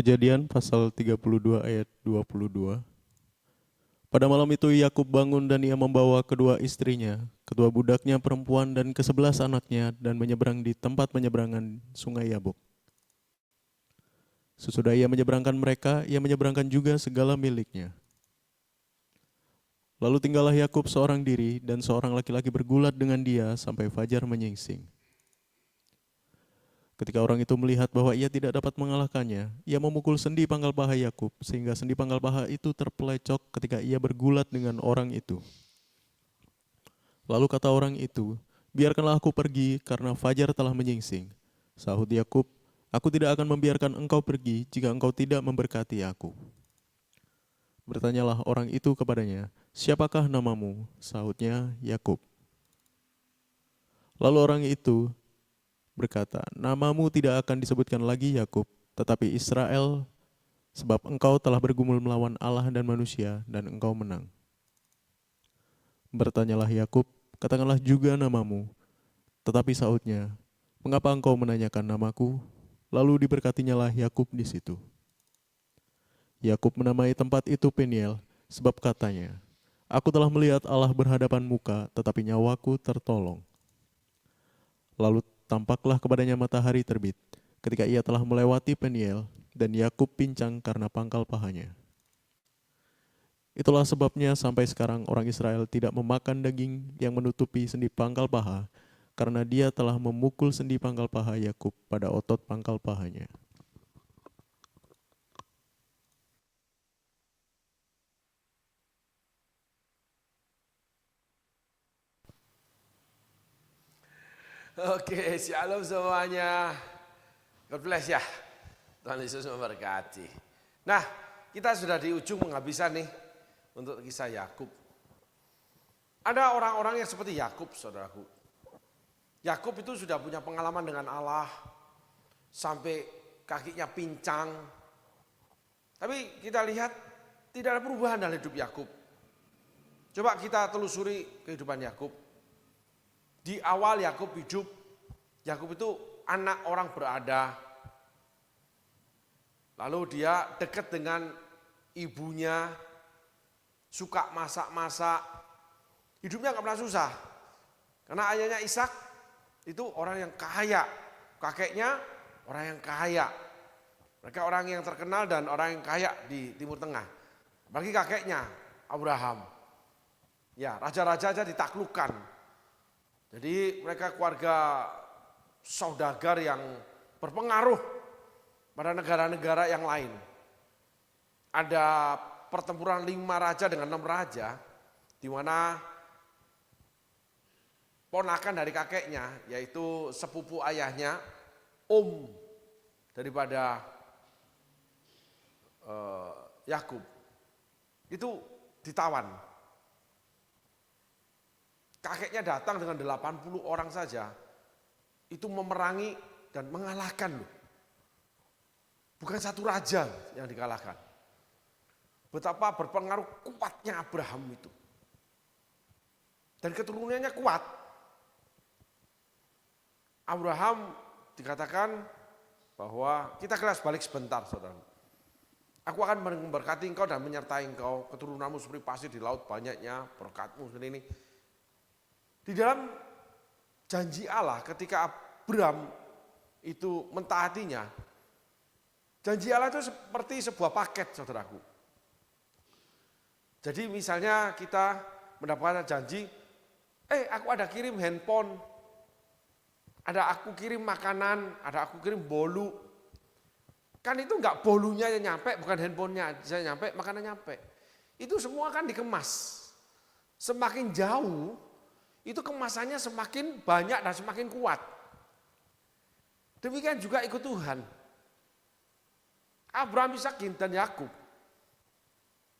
Kejadian pasal 32 ayat 22. Pada malam itu Yakub bangun dan ia membawa kedua istrinya, kedua budaknya perempuan dan ke-11 anaknya dan menyeberang di tempat penyeberangan sungai Yabok. Sesudah ia menyeberangkan mereka, ia menyeberangkan juga segala miliknya. Lalu tinggallah Yakub seorang diri dan seorang laki-laki bergulat dengan dia sampai fajar menyingsing. Ketika orang itu melihat bahwa ia tidak dapat mengalahkannya, ia memukul sendi pangkal paha Yakub sehingga sendi pangkal paha itu terpelecok ketika ia bergulat dengan orang itu. Lalu kata orang itu, "Biarkanlah aku pergi karena fajar telah menyingsing." Sahut Yakub, "Aku tidak akan membiarkan engkau pergi jika engkau tidak memberkati aku." Bertanyalah orang itu kepadanya, "Siapakah namamu?" Sahutnya, "Yakub." Lalu orang itu berkata, "Namamu tidak akan disebutkan lagi Yakub, tetapi Israel, sebab engkau telah bergumul melawan Allah dan manusia, dan engkau menang." Bertanyalah Yakub, "Katakanlah juga namamu." Tetapi sahutnya, "Mengapa engkau menanyakan namaku?" Lalu diberkatinyalah Yakub di situ. Yakub menamai tempat itu Peniel, sebab katanya, "Aku telah melihat Allah berhadapan muka, tetapi nyawaku tertolong." Lalu tampaklah kepadanya matahari terbit, ketika ia telah melewati Peniel, dan Yakub pincang karena pangkal pahanya. Itulah sebabnya sampai sekarang orang Israel tidak memakan daging yang menutupi sendi pangkal paha, karena dia telah memukul sendi pangkal paha Yakub pada otot pangkal pahanya. Oke, shalom semuanya. God bless ya. Tuhan Yesus memberkati. Nah, kita sudah di ujung penghabisan nih untuk kisah Yakub. Ada orang-orang yang seperti Yakub, saudaraku. Yakub itu sudah punya pengalaman dengan Allah sampai kakinya pincang. Tapi kita lihat tidak ada perubahan dalam hidup Yakub. Coba kita telusuri kehidupan Yakub. Di awal Yakub hidup, Yakub itu anak orang berada. Lalu dia dekat dengan ibunya, suka masak-masak. Hidupnya gak pernah susah. Karena ayahnya Ishak itu orang yang kaya. Kakeknya orang yang kaya. Mereka orang yang terkenal dan orang yang kaya di Timur Tengah. Bagi kakeknya, Abraham. Ya, raja-raja aja ditaklukkan. Jadi mereka keluarga saudagar yang berpengaruh pada negara-negara yang lain. Ada pertempuran 5 raja dengan 6 raja, di mana ponakan dari kakeknya, yaitu sepupu ayahnya, daripada Yakub, itu ditawan. Kakeknya datang dengan 80 orang saja, itu memerangi dan mengalahkan loh. Bukan satu raja yang dikalahkan. Betapa berpengaruh kuatnya Abraham itu. Dan keturunannya kuat. Abraham dikatakan bahwa kita kelas balik sebentar, saudara. Aku akan memberkati engkau dan menyertai engkau, keturunanmu seperti pasir di laut banyaknya, berkatmu seperti ini. Di dalam janji Allah ketika Abraham itu mentaatinya, janji Allah itu seperti sebuah paket, saudaraku. Jadi misalnya kita mendapatkan janji, aku ada kirim handphone, ada aku kirim makanan, ada aku kirim bolu. Kan itu enggak bolunya yang nyampe, bukan handphonenya saya nyampe, makanan nyampe. Itu semua kan dikemas. Semakin jauh, itu kemasannya semakin banyak dan semakin kuat. Demikian juga ikut Tuhan. Abraham, Ishak, dan Yakub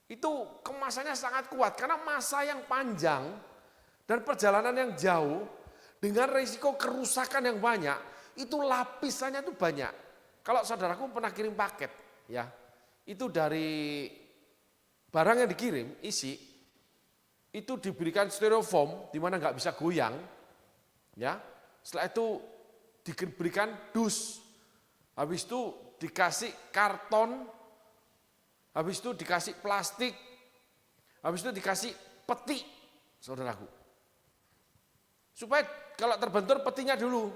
itu kemasannya sangat kuat karena masa yang panjang dan perjalanan yang jauh dengan risiko kerusakan yang banyak, itu lapisannya itu banyak. Kalau saudaraku pernah kirim paket, ya, itu dari barang yang dikirim isi itu diberikan styrofoam di mana nggak bisa goyang, ya. Setelah itu diberikan dus, habis itu dikasih karton, habis itu dikasih plastik, habis itu dikasih peti, saudaraku. Supaya kalau terbentur petinya dulu.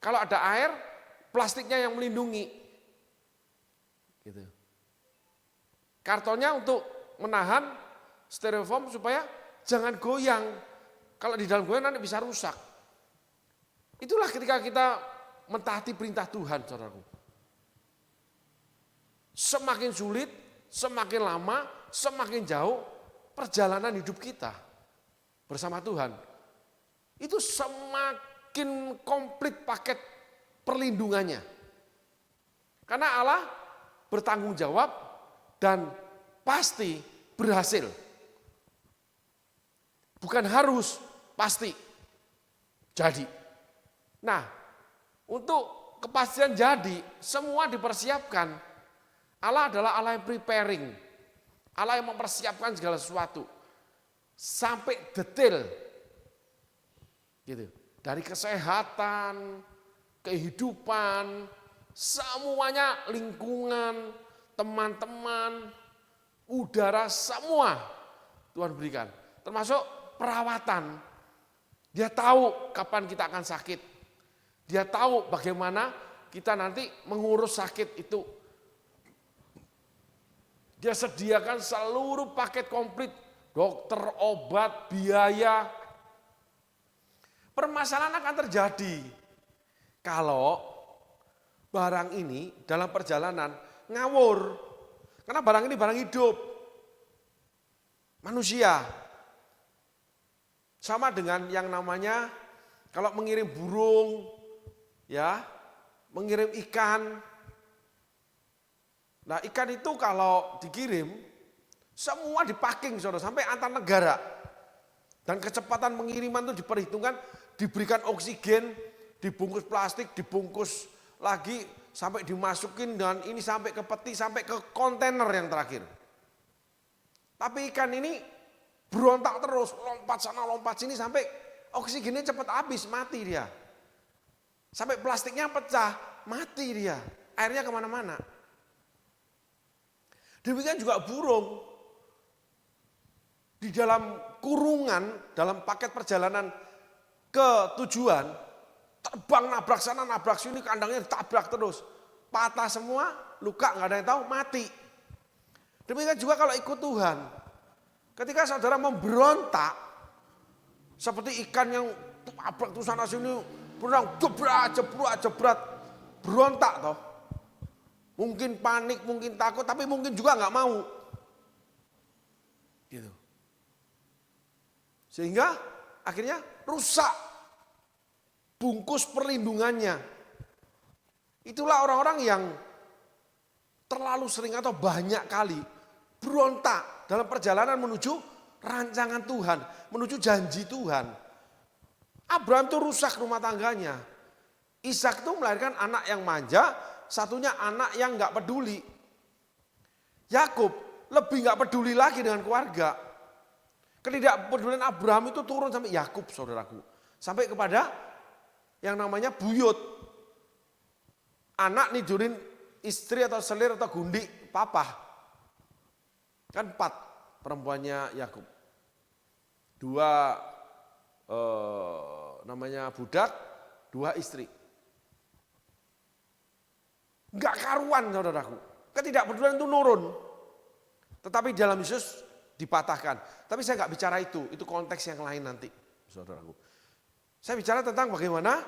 Kalau ada air, plastiknya yang melindungi. Gitu. Kartonnya untuk menahan styrofoam supaya jangan goyang. Kalau di dalam goyang nanti bisa rusak. Itulah ketika kita mentaati perintah Tuhan, saudaraku. Semakin sulit, semakin lama, semakin jauh perjalanan hidup kita bersama Tuhan. Itu semakin komplit paket perlindungannya. Karena Allah bertanggung jawab dan pasti berhasil. Bukan harus, pasti jadi. Nah, untuk kepastian jadi, semua dipersiapkan. Allah adalah Allah yang preparing. Allah yang mempersiapkan segala sesuatu. Sampai detail. Gitu. Dari kesehatan, kehidupan, semuanya, lingkungan, teman-teman, udara, semua Tuhan berikan. Termasuk perawatan. Dia tahu kapan kita akan sakit. Dia tahu bagaimana kita nanti mengurus sakit itu. Dia sediakan seluruh paket komplit. Dokter, obat, biaya. Permasalahan akan terjadi. Kalau barang ini dalam perjalanan ngawur. Karena barang ini barang hidup. Manusia. Sama dengan yang namanya kalau mengirim burung, ya, mengirim ikan. Nah, ikan itu kalau dikirim semua dipacking, saudara, sampai antar negara. Dan kecepatan pengiriman itu diperhitungkan, diberikan oksigen, dibungkus plastik, dibungkus lagi sampai dimasukin dan ini sampai ke peti, sampai ke kontainer yang terakhir. Tapi ikan ini berontak terus, lompat sana lompat sini sampai oksigennya cepat habis, mati dia. Sampai plastiknya pecah, mati dia. Airnya kemana-mana. Demikian juga burung. Di dalam kurungan, dalam paket perjalanan ke tujuan, terbang nabrak sana, nabrak sini, kandangnya ditabrak terus. Patah semua, luka, nggak ada yang tahu, mati. Demikian juga kalau ikut Tuhan. Ketika saudara memberontak, seperti ikan yang tabrak tuh sana sini, berenang, jebrat, berontak toh. Mungkin panik, mungkin takut, tapi mungkin juga nggak mau. Gitu. Sehingga akhirnya rusak bungkus perlindungannya. Itulah orang-orang yang terlalu sering atau banyak kali berontak dalam perjalanan menuju rancangan Tuhan, menuju janji Tuhan. Abraham itu rusak rumah tangganya. Ishak itu melahirkan anak yang manja, satunya anak yang nggak peduli. Yakub lebih nggak peduli lagi dengan keluarga. Ketidakpedulian Abraham itu turun sampai Yakub, saudaraku. Sampai kepada yang namanya buyut. Anak nidurin istri atau selir atau gundi papa. Kan 4 perempuannya Yakub. 2 namanya budak, 2 istri. Enggak karuan, saudaraku. Ketidakpedulian itu nurun. Tetapi dalam Yesus dipatahkan. Tapi saya enggak bicara itu konteks yang lain nanti, saudaraku. Saya bicara tentang bagaimana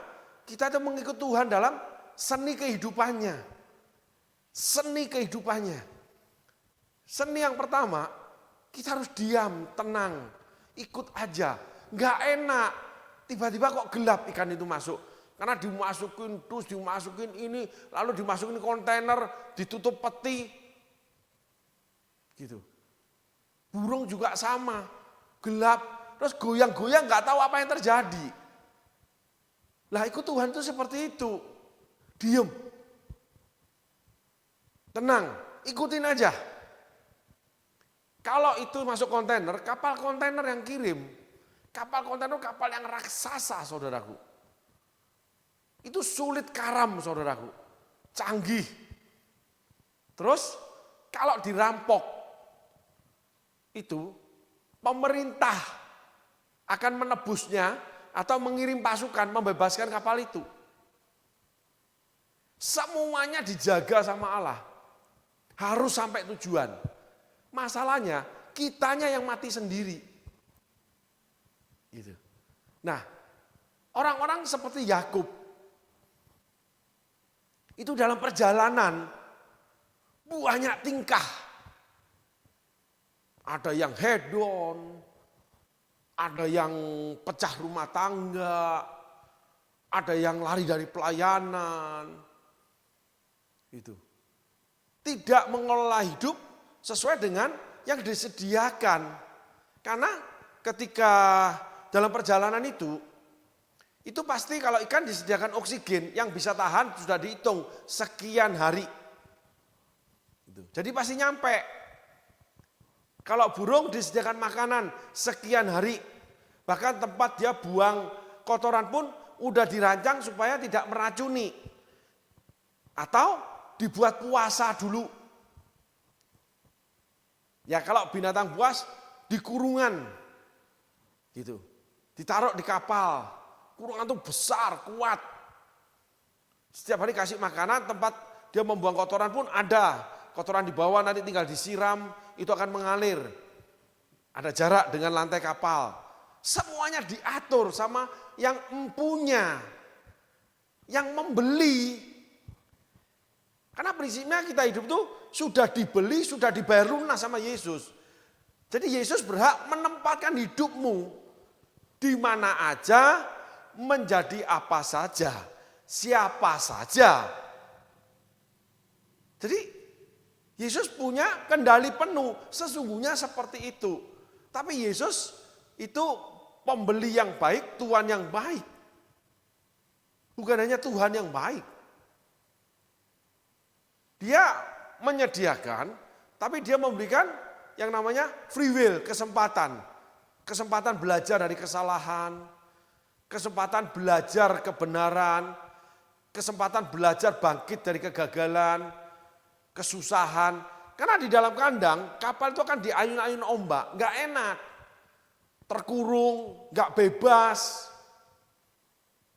kita itu mengikut Tuhan dalam seni kehidupannya. Seni kehidupannya. Seni yang pertama, kita harus diam, tenang, ikut aja. Enggak enak, tiba-tiba kok gelap ikan itu masuk. Karena dimasukin dus, dimasukin ini, lalu dimasukin kontainer, ditutup peti. Gitu. Burung juga sama, gelap, terus goyang-goyang nggak tahu apa yang terjadi. Lah ikut Tuhan itu seperti itu, diem, tenang, ikutin aja. Kalau itu masuk kontainer, kapal kontainer yang kirim, kapal kontainer kapal yang raksasa, saudaraku. Itu sulit karam, saudaraku, canggih. Terus kalau dirampok itu pemerintah akan menebusnya atau mengirim pasukan membebaskan kapal itu. Semuanya dijaga sama Allah. Harus sampai tujuan. Masalahnya kitanya yang mati sendiri. Gitu. Nah, orang-orang seperti Yakub itu dalam perjalanan banyak tingkah. Ada yang hedon, ada yang pecah rumah tangga, ada yang lari dari pelayanan. Itu. Tidak mengelola hidup sesuai dengan yang disediakan. Karena ketika dalam perjalanan itu pasti kalau ikan disediakan oksigen yang bisa tahan sudah dihitung sekian hari. Jadi pasti nyampe. Kalau burung disediakan makanan sekian hari, bahkan tempat dia buang kotoran pun udah dirancang supaya tidak meracuni. Atau dibuat puasa dulu. Ya kalau binatang buas di kurungan. Gitu. Ditaruh di kapal. Kurungan itu besar, kuat. Setiap hari kasih makanan, tempat dia membuang kotoran pun ada. Kotoran di bawah nanti tinggal disiram, itu akan mengalir. Ada jarak dengan lantai kapal. Semuanya diatur sama yang empunya. Yang membeli. Karena prinsipnya kita hidup tuh sudah dibeli, sudah dibayar lunas sama Yesus. Jadi Yesus berhak menempatkan hidupmu di mana aja, menjadi apa saja, siapa saja. Jadi Yesus punya kendali penuh, sesungguhnya seperti itu. Tapi Yesus itu pembeli yang baik, Tuhan yang baik. Bukan hanya Tuhan yang baik. Dia menyediakan, tapi dia memberikan yang namanya free will, kesempatan. Kesempatan belajar dari kesalahan, kesempatan belajar kebenaran, kesempatan belajar bangkit dari kegagalan, kesusahan. Karena di dalam kandang kapal itu akan diayun-ayun ombak, nggak enak, terkurung, nggak bebas.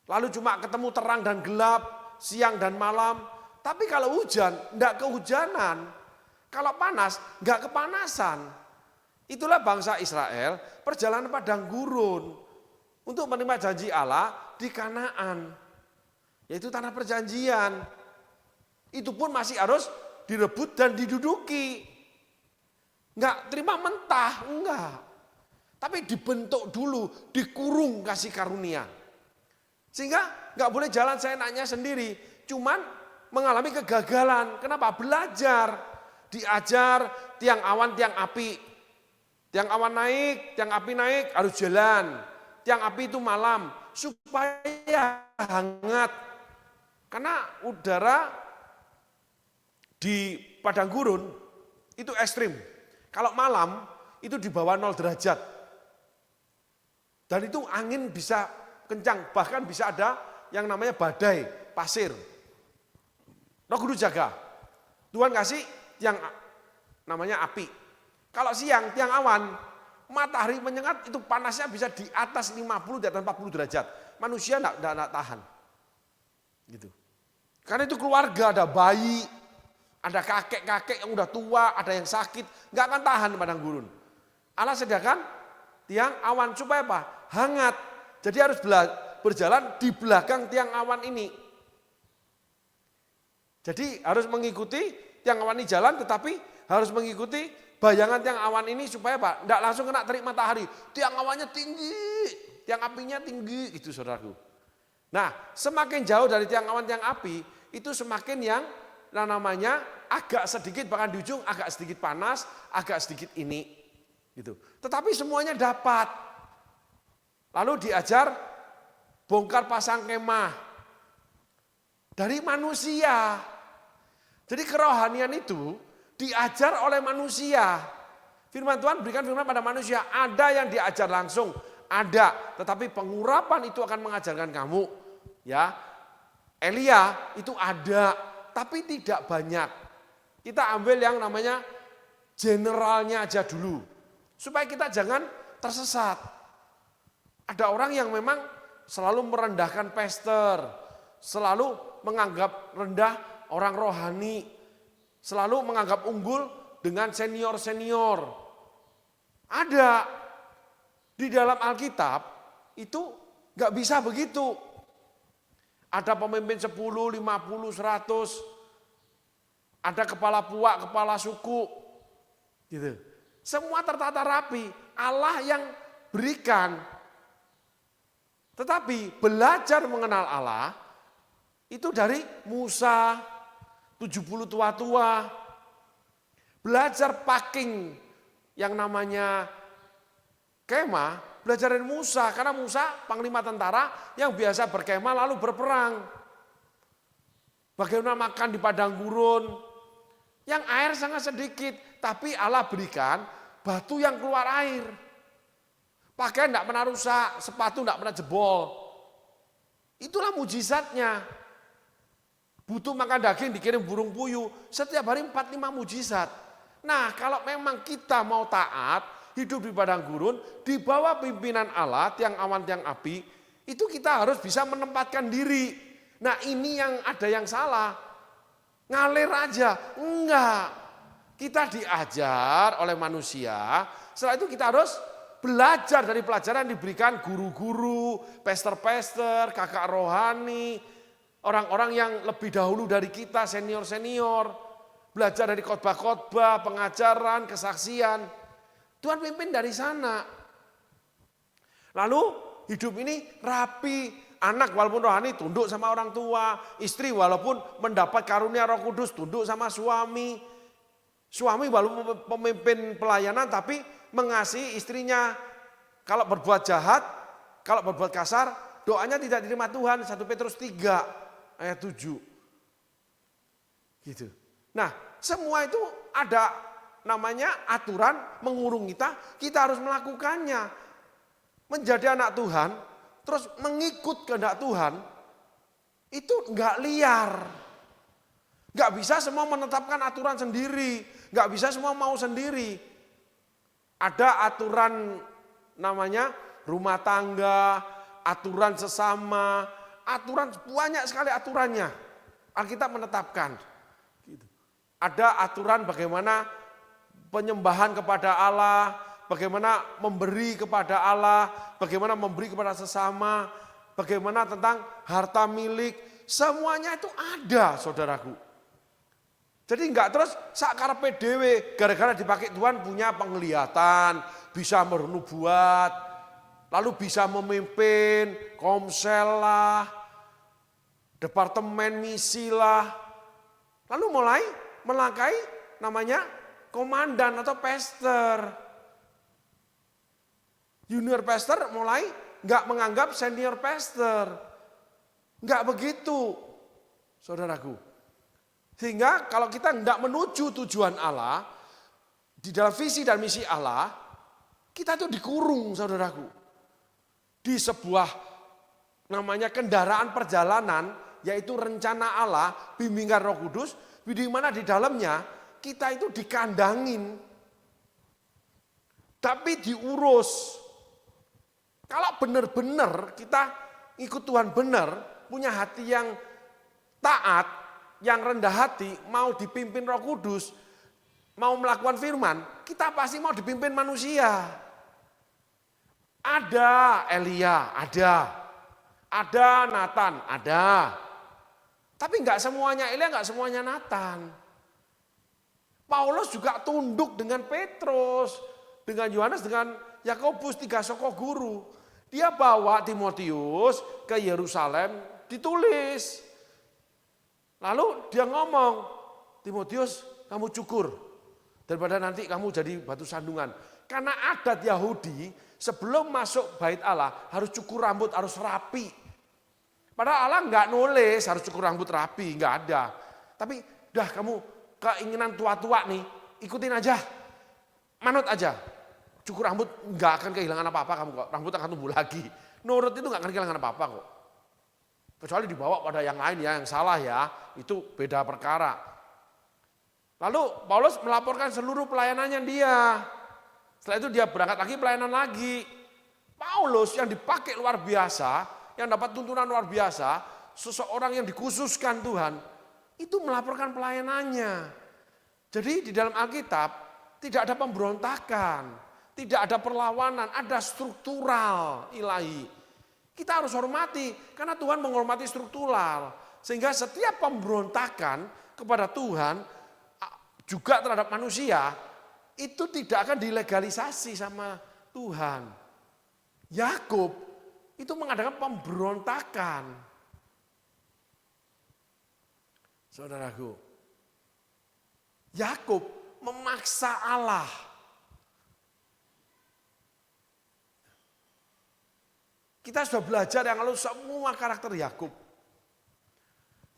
Lalu cuma ketemu terang dan gelap, siang dan malam. Tapi kalau hujan, nggak kehujanan. Kalau panas, nggak kepanasan. Itulah bangsa Israel perjalanan padang gurun untuk menerima janji Allah di Kanaan, yaitu tanah perjanjian. Itu pun masih harus direbut dan diduduki. Enggak terima mentah, enggak. Tapi dibentuk dulu, dikurung kasih karunia. Sehingga enggak boleh jalan seenaknya sendiri. Cuman mengalami kegagalan. Kenapa? Belajar. Diajar tiang awan, tiang api. Tiang awan naik, tiang api naik, harus jalan. Tiang api itu malam. Supaya hangat. Karena udara di padang gurun itu ekstrim. Kalau malam itu di bawah 0 derajat. Dan itu angin bisa kencang, bahkan bisa ada yang namanya badai, pasir. Roh Kudus jaga. Tuhan kasih yang namanya api. Kalau siang tiang awan, matahari menyengat itu panasnya bisa di atas 50, di atas 40 derajat. Manusia enggak tahan. Gitu. Karena itu keluarga, ada bayi, ada kakek-kakek yang udah tua, ada yang sakit, nggak akan tahan di padang gurun. Allah sediakan tiang awan supaya apa? Hangat. Jadi harus berjalan di belakang tiang awan ini. Jadi harus mengikuti tiang awan ini jalan, tetapi harus mengikuti bayangan tiang awan ini supaya apa? Nggak langsung kena terik matahari. Tiang awannya tinggi, tiang apinya tinggi, gitu saudaraku. Nah, semakin jauh dari tiang awan, tiang api, itu semakin yang namanya agak sedikit, bahkan di ujung agak sedikit panas, agak sedikit ini. Gitu. Tetapi semuanya dapat. Lalu diajar bongkar pasang kemah dari manusia. Jadi kerohanian itu diajar oleh manusia. Firman Tuhan berikan firman pada manusia. Ada yang diajar langsung, ada. Tetapi pengurapan itu akan mengajarkan kamu. Ya, Elia itu ada, tapi tidak banyak. Kita ambil yang namanya generalnya aja dulu. Supaya kita jangan tersesat. Ada orang yang memang selalu merendahkan pastor, selalu menganggap rendah orang rohani, selalu menganggap unggul dengan senior-senior. Ada di dalam Alkitab itu nggak bisa begitu. Ada pemimpin 10, 50, 100, ada kepala puak, kepala suku, gitu. Semua tertata rapi, Allah yang berikan. Tetapi belajar mengenal Allah itu dari Musa, 70 tua-tua, belajar packing yang namanya kemah, belajar dari Musa, karena Musa panglima tentara yang biasa berkemah lalu berperang. Bagaimana makan di padang gurun, yang air sangat sedikit, tapi Allah berikan batu yang keluar air. Pakaian tidak pernah rusak, sepatu tidak pernah jebol. Itulah mujizatnya. Butuh makan daging dikirim burung puyuh, setiap hari 4-5 mujizat. Nah kalau memang kita mau taat, hidup di padang gurun, di bawah pimpinan Allah, tiang awan, tiang api, itu kita harus bisa menempatkan diri. Nah ini yang ada yang salah. Ngalir aja, enggak. Kita diajar oleh manusia, setelah itu kita harus belajar dari pelajaran yang diberikan guru-guru, pester-pester, kakak rohani, orang-orang yang lebih dahulu dari kita, senior-senior, belajar dari khotbah-khotbah, pengajaran, kesaksian. Tuhan pimpin dari sana. Lalu hidup ini rapi, anak walaupun rohani tunduk sama orang tua, istri walaupun mendapat karunia Roh Kudus tunduk sama suami. Suami walaupun pemimpin pelayanan tapi mengasihi istrinya. Kalau berbuat jahat, kalau berbuat kasar, doanya tidak diterima Tuhan. 1 Petrus 3 ayat 7. Gitu. Nah, semua itu ada namanya aturan mengurung kita harus melakukannya. Menjadi anak Tuhan, terus mengikut kehendak Tuhan, itu enggak liar. Enggak bisa semua menetapkan aturan sendiri, enggak bisa semua mau sendiri. Ada aturan namanya rumah tangga, aturan sesama, aturan banyak sekali aturannya. Alkitab menetapkan. Ada aturan bagaimana penyembahan kepada Allah, bagaimana memberi kepada Allah, bagaimana memberi kepada sesama, bagaimana tentang harta milik, semuanya itu ada saudaraku. Jadi enggak terus sakarepe dhewe gara-gara dipakai Tuhan punya penglihatan, bisa bernubuat, lalu bisa memimpin komsel lah, departemen misi lah. Lalu mulai melangkai namanya komandan atau pastor. Junior pastor mulai enggak menganggap senior pastor. Enggak begitu, saudaraku. Sehingga kalau kita tidak menuju tujuan Allah, di dalam visi dan misi Allah, kita itu dikurung saudaraku. Di sebuah namanya kendaraan perjalanan, yaitu rencana Allah, bimbingan Roh Kudus, di mana di dalamnya kita itu dikandangin. Tapi diurus. Kalau benar-benar kita ikut Tuhan benar, punya hati yang taat, yang rendah hati, mau dipimpin Roh Kudus, mau melakukan firman, kita pasti mau dipimpin manusia. Ada Elia, ada Nathan, ada. Tapi enggak semuanya Elia, enggak semuanya Nathan. Paulus juga tunduk dengan Petrus, dengan Yohanes, dengan Yakobus, 3 soko guru. Dia bawa Timotius ke Yerusalem, ditulis. Lalu dia ngomong, Timotius kamu cukur, daripada nanti kamu jadi batu sandungan. Karena adat Yahudi sebelum masuk bait Allah harus cukur rambut, harus rapi. Padahal Allah enggak nulis harus cukur rambut rapi, enggak ada. Tapi dah kamu keinginan tua-tua nih, ikutin aja, manut aja. Cukur rambut enggak akan kehilangan apa-apa kamu kok, rambut akan tumbuh lagi. Nurut itu enggak akan kehilangan apa-apa kok. Kecuali dibawa pada yang lain ya, yang salah ya, itu beda perkara. Lalu Paulus melaporkan seluruh pelayanannya dia. Setelah itu dia berangkat lagi pelayanan lagi. Paulus yang dipakai luar biasa, yang dapat tuntunan luar biasa, seseorang yang dikhususkan Tuhan, itu melaporkan pelayanannya. Jadi di dalam Alkitab tidak ada pemberontakan, tidak ada perlawanan, ada struktural ilahi. Kita harus hormati karena Tuhan menghormati struktural. Sehingga setiap pemberontakan kepada Tuhan juga terhadap manusia itu tidak akan dilegalisasi sama Tuhan. Yakub itu mengadakan pemberontakan. Saudaraku, Yakub memaksa Allah. Kita sudah belajar yang lalu semua karakter Yakub.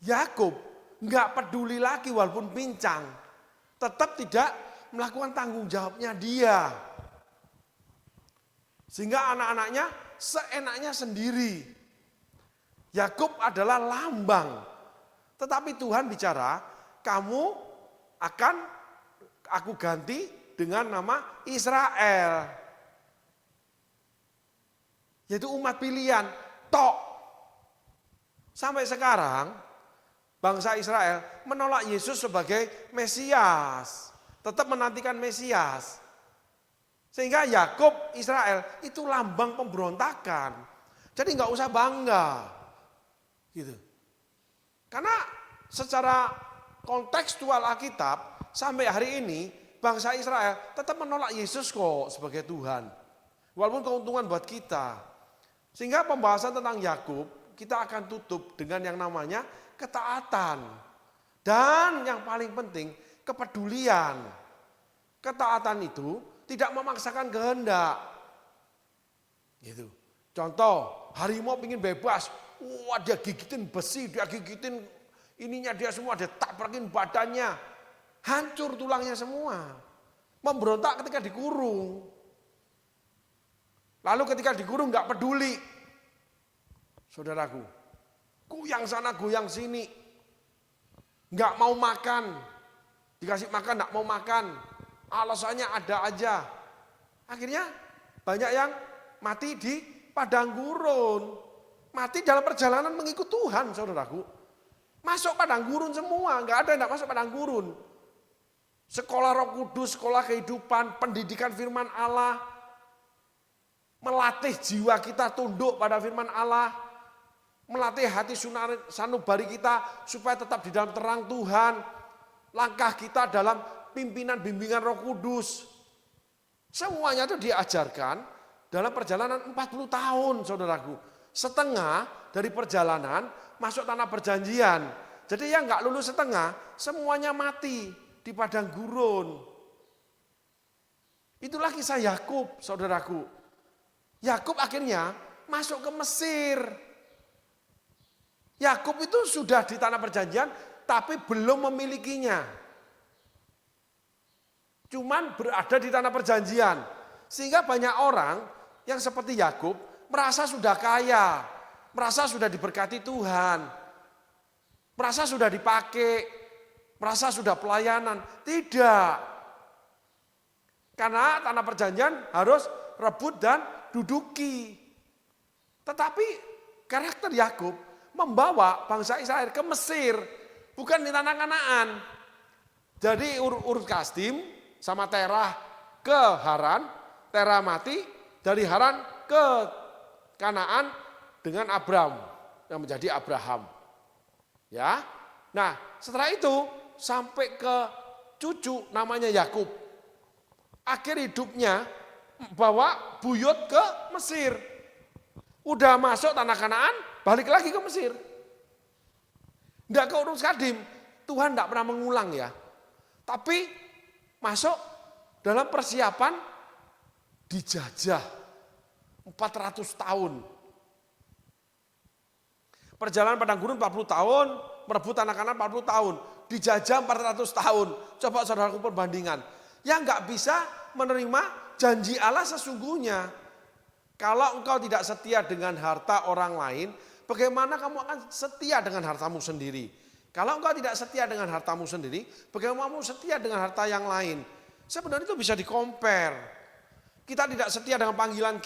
Yakub nggak peduli lagi walaupun pincang, tetap tidak melakukan tanggung jawabnya dia. Sehingga anak-anaknya seenaknya sendiri. Yakub adalah lambang. Tetapi Tuhan bicara, kamu akan aku ganti dengan nama Israel. Yaitu umat pilihan, tok. Sampai sekarang, bangsa Israel menolak Yesus sebagai Mesias. Tetap menantikan Mesias. Sehingga Yakub, Israel itu lambang pemberontakan. Jadi nggak usah bangga. Gitu. Karena secara kontekstual Alkitab, sampai hari ini, bangsa Israel tetap menolak Yesus kok sebagai Tuhan. Walaupun keuntungan buat kita. Sehingga pembahasan tentang Yakub kita akan tutup dengan yang namanya ketaatan. Dan yang paling penting kepedulian. Ketaatan itu tidak memaksakan kehendak. Gitu. Contoh, harimau ingin bebas. Wah, dia gigitin besi, dia gigitin ininya dia semua, dia tabrakin badannya. Hancur tulangnya semua. Memberontak ketika dikurung. Lalu ketika dikurung nggak peduli, saudaraku, goyang sana goyang sini, nggak mau makan, dikasih makan nggak mau makan, alasannya ada aja. Akhirnya banyak yang mati di padang gurun, mati dalam perjalanan mengikut Tuhan, saudaraku. Masuk padang gurun semua, nggak ada yang nggak masuk padang gurun. Sekolah Roh Kudus, sekolah kehidupan, pendidikan firman Allah. Melatih jiwa kita tunduk pada firman Allah. Melatih hati sanubari kita supaya tetap di dalam terang Tuhan. Langkah kita dalam pimpinan bimbingan Roh Kudus. Semuanya itu diajarkan dalam perjalanan 40 tahun, saudaraku. Setengah dari perjalanan masuk tanah perjanjian. Jadi yang nggak lulus setengah, semuanya mati di padang gurun. Itulah kisah Yakub, saudaraku. Yakub akhirnya masuk ke Mesir. Yakub itu sudah di tanah perjanjian tapi belum memilikinya. Cuman berada di tanah perjanjian. Sehingga banyak orang yang seperti Yakub merasa sudah kaya, merasa sudah diberkati Tuhan, merasa sudah dipakai, merasa sudah pelayanan. Tidak. Karena tanah perjanjian harus rebut dan duduki. Tetapi karakter Yakub membawa bangsa Israel ke Mesir, bukan di tanah Kanaan. Jadi urut Kasdim sama Terah ke Haran, Terah mati, dari Haran ke Kanaan dengan Abram yang menjadi Abraham. Ya. Nah, setelah itu sampai ke cucu namanya Yakub. Akhir hidupnya bawa buyut ke Mesir. Udah masuk tanah Kanaan, balik lagi ke Mesir. Enggak ke Urus Kadim. Tuhan enggak pernah mengulang ya. Tapi masuk dalam persiapan dijajah 400 tahun. Perjalanan padang gurun 40 tahun, merebut tanah Kanaan 40 tahun. Dijajah 400 tahun. Coba saudaraku perbandingan. Yang enggak bisa menerima janji Allah sesungguhnya. Kalau engkau tidak setia dengan harta orang lain, bagaimana kamu akan setia dengan hartamu sendiri? Kalau engkau tidak setia dengan hartamu sendiri, bagaimana mau setia dengan harta yang lain? Sebenarnya itu bisa di-compare. Kita tidak setia dengan panggilan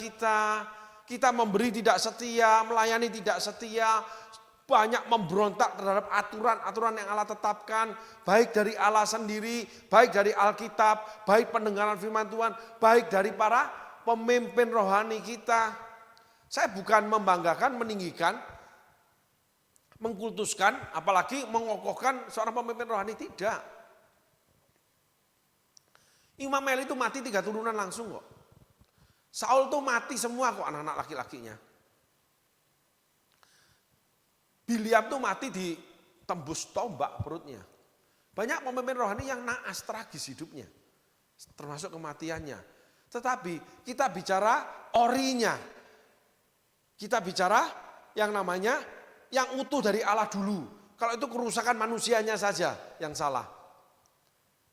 kita memberi tidak setia, melayani tidak setia, banyak memberontak terhadap aturan-aturan yang Allah tetapkan, baik dari Allah sendiri, baik dari Alkitab, baik pendengaran firman Tuhan, baik dari para pemimpin rohani kita. Saya bukan membanggakan, meninggikan, mengkultuskan, apalagi mengokohkan seorang pemimpin rohani, tidak. Imam Eli itu mati 3 turunan langsung kok. Saul tuh mati semua kok anak-anak laki-lakinya. Biliam tuh mati ditembus tombak perutnya. Banyak pemimpin rohani yang naas tragis hidupnya. Termasuk kematiannya. Tetapi kita bicara orinya. Kita bicara yang namanya yang utuh dari Allah dulu. Kalau itu kerusakan manusianya saja yang salah.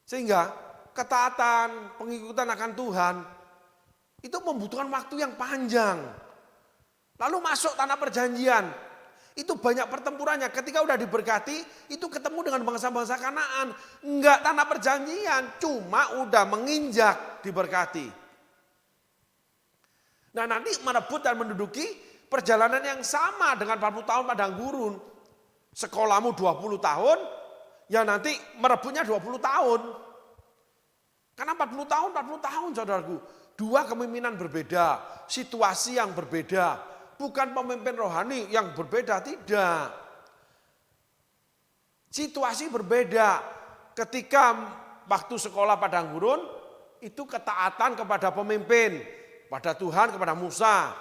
Sehingga ketaatan, pengikutan akan Tuhan itu membutuhkan waktu yang panjang. Lalu masuk tanah perjanjian. Itu banyak pertempurannya. Ketika udah diberkati, itu ketemu dengan bangsa-bangsa Kanaan. Enggak tanah perjanjian, cuma udah menginjak diberkati. Nah nanti merebut dan menduduki perjalanan yang sama dengan 40 tahun padang gurun. Sekolahmu 20 tahun, ya nanti merebutnya 20 tahun. Karena 40 tahun saudaraku. 2 kepemimpinan berbeda, situasi yang berbeda. Bukan pemimpin rohani yang berbeda, tidak. Situasi berbeda. Ketika waktu sekolah padang gurun, itu ketaatan kepada pemimpin, pada Tuhan, kepada Musa.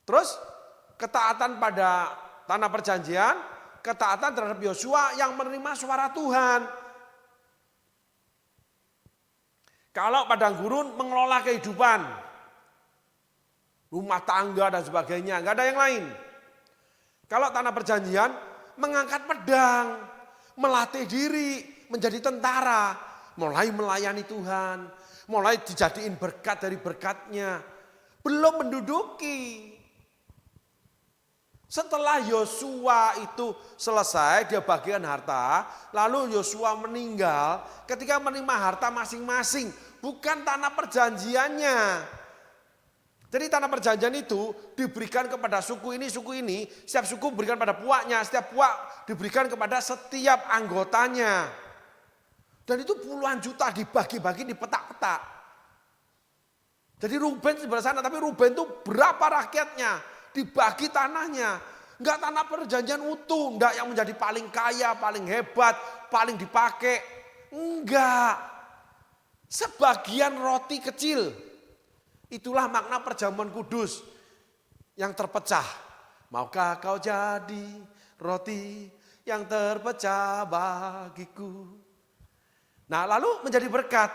Terus ketaatan pada tanah perjanjian, ketaatan terhadap Yosua yang menerima suara Tuhan. Kalau padang gurun mengelola kehidupan, rumah tangga dan sebagainya, nggak ada yang lain. Kalau tanah perjanjian mengangkat pedang, melatih diri menjadi tentara, mulai melayani Tuhan, mulai dijadiin berkat dari berkatnya, belum menduduki. Setelah Yosua itu selesai, dia bagian harta, lalu Yosua meninggal, ketika menerima harta masing-masing, bukan tanah perjanjiannya. Jadi tanah perjanjian itu diberikan kepada suku ini, setiap suku berikan pada puaknya, setiap puak diberikan kepada setiap anggotanya. Dan itu puluhan juta dibagi-bagi di petak-petak. Jadi Ruben sebelah sana, tapi Ruben itu berapa rakyatnya? Dibagi tanahnya. Enggak tanah perjanjian utuh, enggak yang menjadi paling kaya, paling hebat, paling dipakai. Enggak. Sebagian roti kecil. Itulah makna perjamuan kudus yang terpecah. Maukah kau jadi roti yang terpecah bagiku. Nah lalu menjadi berkat.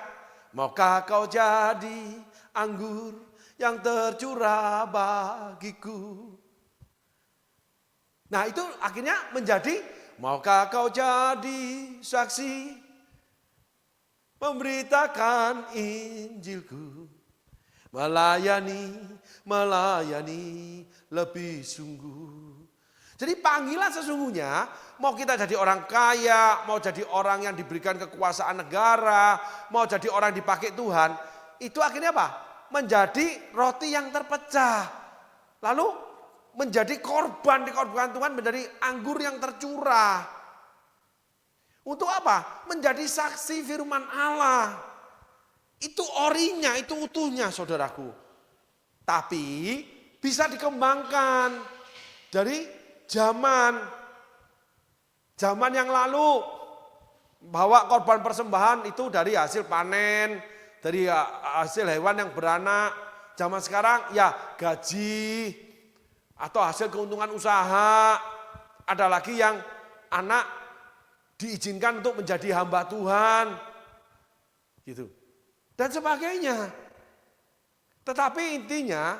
Maukah kau jadi anggur yang tercurah bagiku. Nah itu akhirnya menjadi, maukah kau jadi saksi memberitakan Injilku, melayani lebih sungguh. Jadi panggilan sesungguhnya, mau kita jadi orang kaya, mau jadi orang yang diberikan kekuasaan negara, mau jadi orang dipakai Tuhan, itu akhirnya apa? Menjadi roti yang terpecah. Lalu menjadi dikorbankan Tuhan menjadi anggur yang tercurah. Untuk apa? Menjadi saksi firman Allah. Itu orinya, itu utuhnya saudaraku. Tapi bisa dikembangkan dari zaman yang lalu. Bawa korban persembahan itu dari hasil panen, dari hasil hewan yang beranak. Zaman sekarang ya gaji atau hasil keuntungan usaha. Ada lagi yang anak diizinkan untuk menjadi hamba Tuhan. Gitu. Dan sebagainya. Tetapi intinya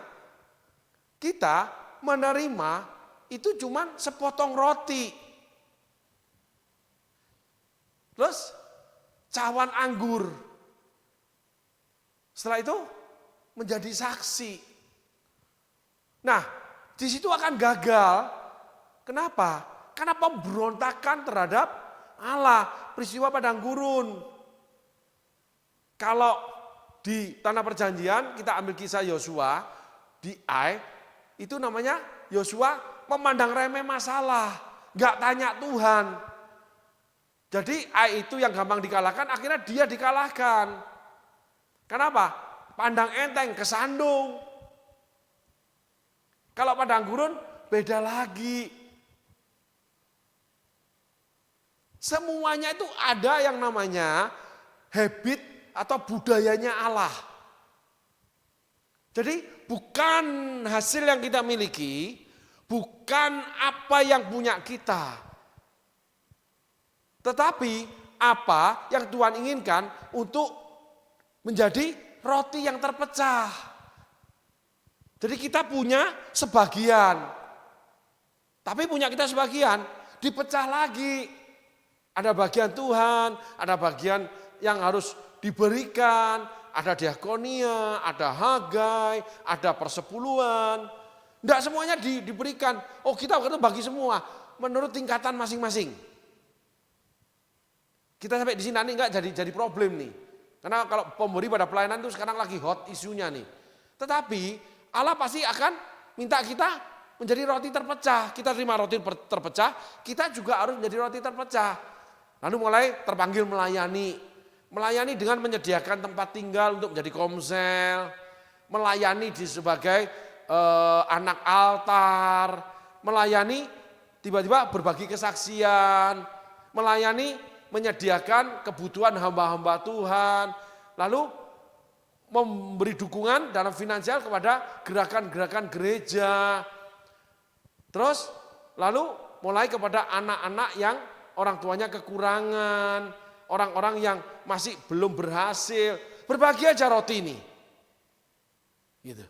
kita menerima itu cuma sepotong roti. Terus cawan anggur. Setelah itu menjadi saksi. Nah, di situ akan gagal. Kenapa? Karena pemberontakan terhadap Allah, peristiwa padang gurun. Kalau di tanah perjanjian kita ambil kisah Yosua di Ai, itu namanya Yosua memandang remeh masalah, nggak tanya Tuhan. Jadi Ai itu yang gampang dikalahkan, akhirnya dia dikalahkan. Kenapa? Pandang enteng, kesandung. Kalau padang gurun beda lagi. Semuanya itu ada yang namanya habit atau budayanya Allah. Jadi bukan hasil yang kita miliki, bukan apa yang punya kita. Tetapi apa yang Tuhan inginkan untuk menjadi roti yang terpecah. Jadi kita punya sebagian, tapi punya kita sebagian dipecah lagi. Ada bagian Tuhan, ada bagian yang harus diberikan, ada diakonia, ada Hagai, ada persepuluhan. Tidak semuanya diberikan, oh kita harus bagi semua menurut tingkatan masing-masing. Kita sampai di sini nanti enggak jadi problem nih. Karena kalau pemberi pada pelayanan itu sekarang lagi hot isunya nih. Tetapi Allah pasti akan minta kita menjadi roti terpecah. Kita terima roti terpecah, kita juga harus menjadi roti terpecah. Lalu mulai terpanggil melayani. Melayani dengan menyediakan tempat tinggal untuk menjadi komsel. Melayani sebagai anak altar. Melayani tiba-tiba berbagi kesaksian. Melayani menyediakan kebutuhan hamba-hamba Tuhan. Lalu memberi dukungan dalam finansial kepada gerakan-gerakan gereja. Terus lalu mulai kepada anak-anak yang orang tuanya kekurangan, orang-orang yang masih belum berhasil. Berbagi aja roti ini. Gitu.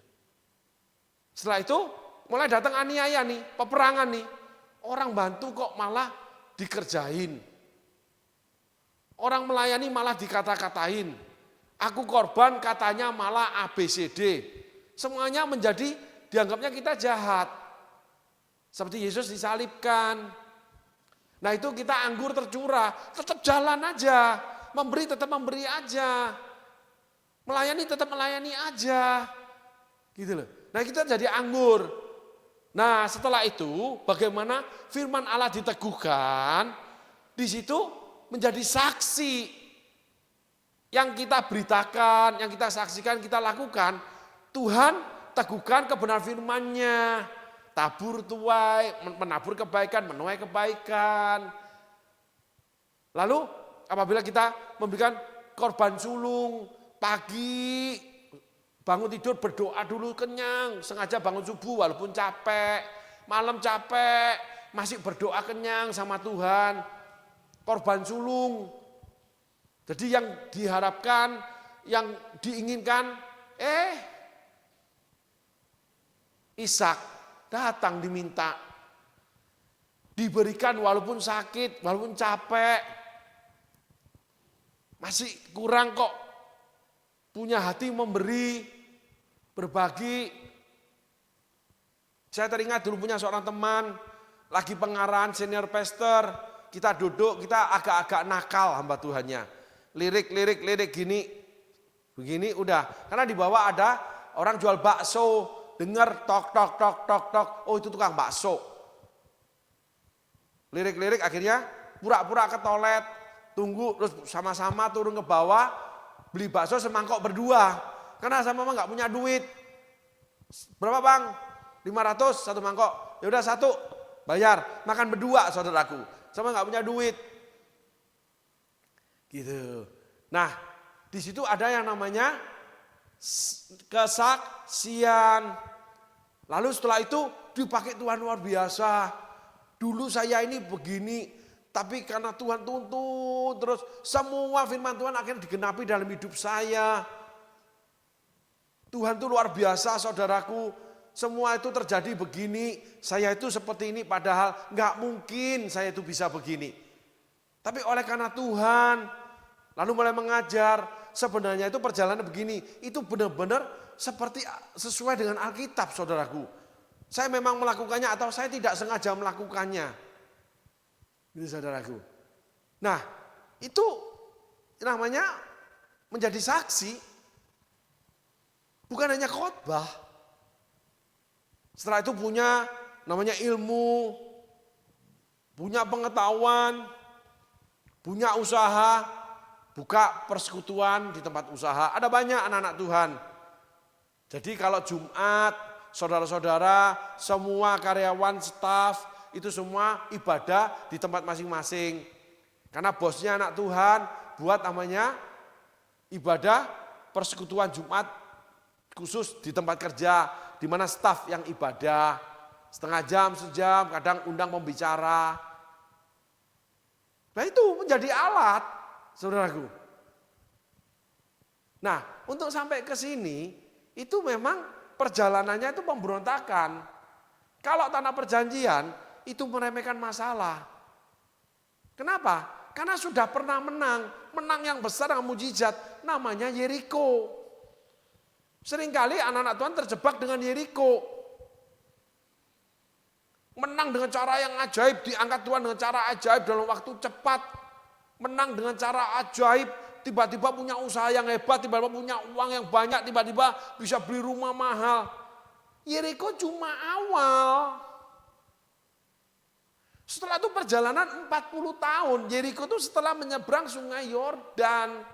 Setelah itu mulai datang aniaya nih, peperangan nih. Orang bantu kok malah dikerjain. Orang melayani malah dikata-katain. Aku korban katanya malah ABCD. Semuanya menjadi dianggapnya kita jahat. Seperti Yesus disalibkan. Nah itu kita anggur tercurah. Tetap jalan aja. Memberi tetap memberi aja. Melayani tetap melayani aja. Gitu loh. Nah kita jadi anggur. Nah setelah itu bagaimana firman Allah diteguhkan. Di situ menjadi saksi. Yang kita beritakan, yang kita saksikan, kita lakukan, Tuhan teguhkan kebenaran firman-Nya. Tabur tuai, menabur kebaikan, menuai kebaikan. Lalu apabila kita memberikan korban sulung, pagi bangun tidur berdoa dulu kenyang, sengaja bangun subuh walaupun capek, malam capek, masih berdoa kenyang sama Tuhan. Korban sulung. Jadi yang diharapkan, yang diinginkan, Ishak datang diminta. Diberikan walaupun sakit, walaupun capek. Masih kurang kok. Punya hati memberi, berbagi. Saya teringat dulu punya seorang teman, lagi pengarahan senior pastor. Kita duduk, kita agak-agak nakal hamba Tuhannya. Lirik gini, begini udah. Karena di bawah ada orang jual bakso, dengar tok, oh itu tukang bakso. Lirik akhirnya pura-pura ke toilet, tunggu terus sama-sama turun ke bawah, beli bakso semangkok berdua. Karena sama-sama nggak punya duit. Berapa bang? 500 satu mangkok. Ya udah satu, bayar. Makan berdua saudaraku. Sama nggak punya duit. Gitu. Nah, di situ ada yang namanya kesaksian. Lalu setelah itu dipakai Tuhan luar biasa. Dulu saya ini begini, tapi karena Tuhan tuntun terus semua firman Tuhan akhirnya digenapi dalam hidup saya. Tuhan itu luar biasa saudaraku. Semua itu terjadi begini, saya itu seperti ini padahal nggak mungkin saya itu bisa begini. Tapi oleh karena Tuhan lalu mulai mengajar, sebenarnya itu perjalanan begini, itu benar-benar seperti sesuai dengan Alkitab saudaraku. Saya memang melakukannya atau saya tidak sengaja melakukannya. Ini saudaraku. Nah, itu namanya menjadi saksi. Bukan hanya khotbah. Setelah itu punya namanya ilmu, punya pengetahuan, punya usaha, buka persekutuan di tempat usaha. Ada banyak anak-anak Tuhan. Jadi kalau Jumat, saudara-saudara, semua karyawan, staf, itu semua ibadah di tempat masing-masing. Karena bosnya anak Tuhan buat namanya ibadah persekutuan Jumat khusus di tempat kerja, di mana staf yang ibadah. Setengah jam, sejam, kadang undang pembicara. Nah itu menjadi alat, saudaraku. Nah untuk sampai ke sini, itu memang perjalanannya itu pemberontakan. Kalau tanah perjanjian, itu meremehkan masalah. Kenapa? Karena sudah pernah menang yang besar dengan mujizat, namanya Yeriko. Seringkali anak-anak Tuhan terjebak dengan Yeriko. Menang dengan cara yang ajaib, diangkat Tuhan dengan cara ajaib dalam waktu cepat. Menang dengan cara ajaib, tiba-tiba punya usaha yang hebat, tiba-tiba punya uang yang banyak, tiba-tiba bisa beli rumah mahal. Yeriko cuma awal. Setelah itu perjalanan 40 tahun, Yeriko itu setelah menyeberang sungai Yordan,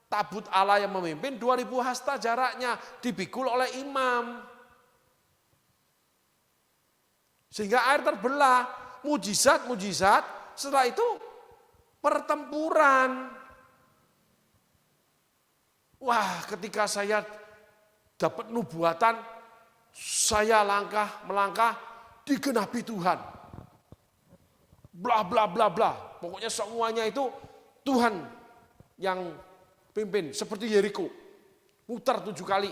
tabut Allah yang memimpin 2000 hasta jaraknya, dipikul oleh imam. Sehingga air terbelah, mujizat, setelah itu pertempuran. Wah, ketika saya dapat nubuatan, saya melangkah, digenapi Tuhan. Bla bla bla bla. Pokoknya semuanya itu Tuhan yang pimpin. Seperti Yeriko. Muter 7 kali.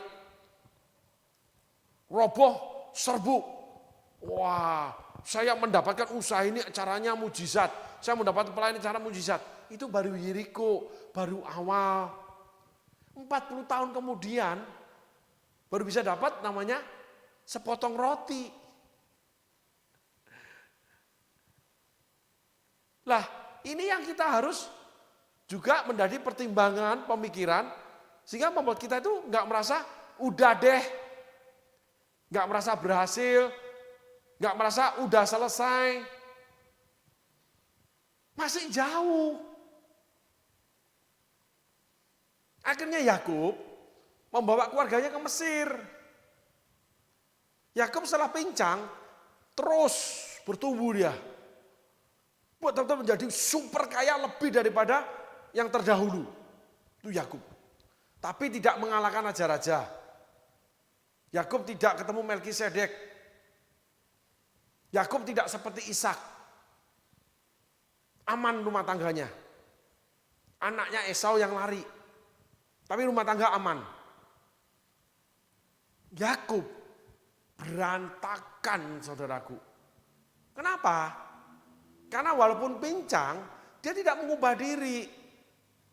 Roboh, serbu. Wah, saya mendapatkan usaha ini caranya mujizat. Saya mendapat pelayanan cara mujizat. Itu baru Yeriko, baru awal. 40 tahun kemudian baru bisa dapat namanya sepotong roti. Lah, ini yang kita harus juga menjadi pertimbangan, pemikiran, sehingga membuat kita itu nggak merasa udah deh, nggak merasa berhasil, nggak merasa udah selesai, masih jauh. Akhirnya Yakub membawa keluarganya ke Mesir. Yakub setelah pincang terus bertumbuh dia. Betul-betul menjadi super kaya lebih daripada yang terdahulu. Itu Yakub. Tapi tidak mengalahkan raja-raja. Yakub tidak ketemu Melkisedek. Yakub tidak seperti Ishak. Aman rumah tangganya. Anaknya Esau yang lari. Tapi rumah tangga aman. Yakub berantakan, saudaraku. Kenapa? Karena walaupun pincang, dia tidak mengubah diri.